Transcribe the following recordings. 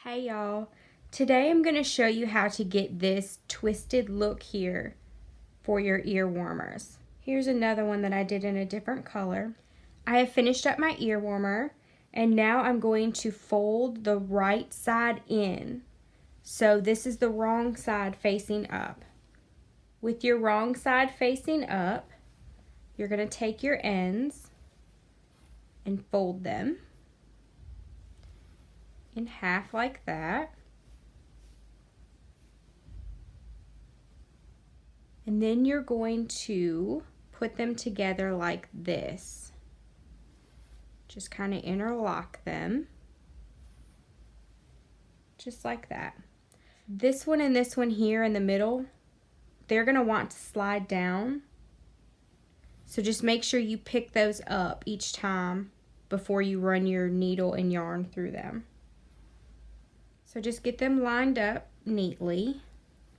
Hey y'all, today I'm going to show you how to get this twisted look here for your ear warmers. Here's another one that I did in a different color. I have finished up my ear warmer and now I'm going to fold the right side in. So this is the wrong side facing up. With your wrong side facing up, you're going to take your ends and fold them in half like that. And then you're going to put them together like this. Just kind of interlock them. Just like that. This one and this one here in the middle, they're going to want to slide down. So just make sure you pick those up each time before you run your needle and yarn through them. So just get them lined up neatly,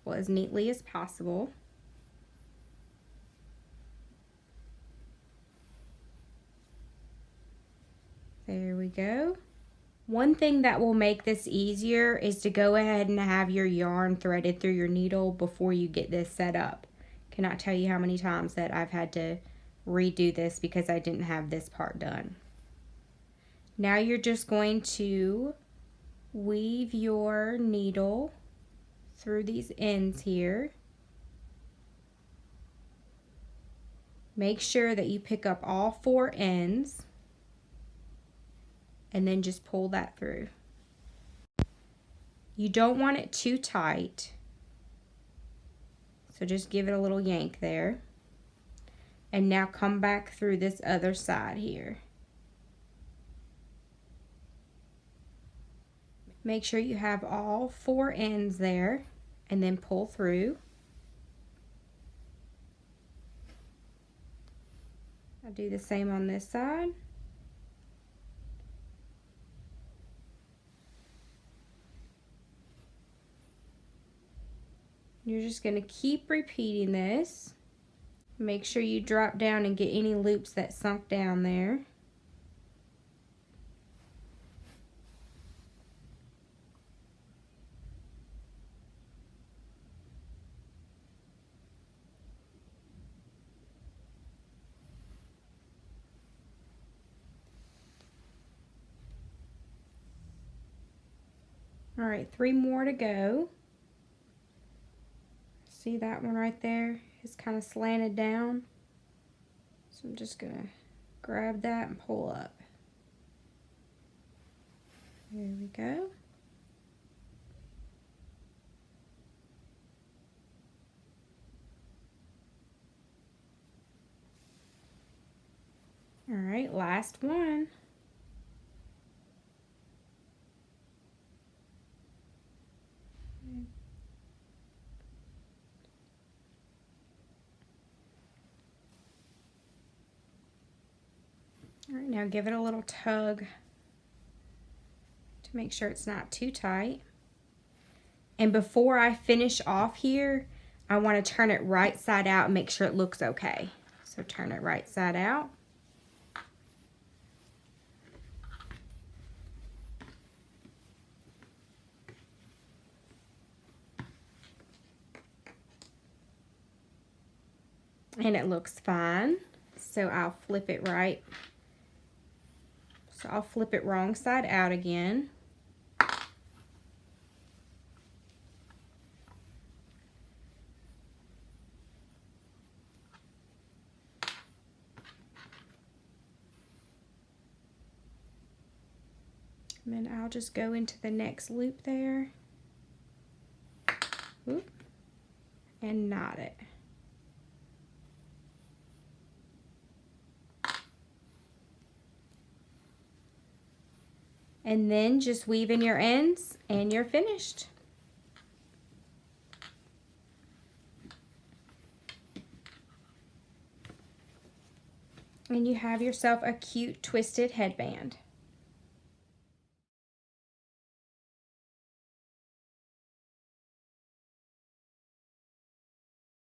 well, as neatly as possible. There we go. One thing that will make this easier is to go ahead and have your yarn threaded through your needle before you get this set up. Cannot tell you how many times that I've had to redo this because I didn't have this part done. Now you're just going to weave your needle through these ends here. Make sure that you pick up all 4 ends. And then just pull that through. You don't want it too tight, so just give it a little yank there. And now come back through this other side here. Make sure you have all 4 ends there and then pull through. I'll do the same on this side. You're just going to keep repeating this. Make sure you drop down and get any loops that sunk down there. All right, 3 more to go. See that one right there? It's kind of slanted down. So I'm just going to grab that and pull up. There we go. All right, last one. All right, now give it a little tug to make sure it's not too tight. And before I finish off here, I want to turn it right side out and make sure it looks okay. So turn it right side out. And it looks fine. So I'll flip it right. So I'll flip it wrong side out again. And then I'll just go into the next loop there. Whoop, and knot it. And then just weave in your ends and you're finished. And you have yourself a cute twisted headband.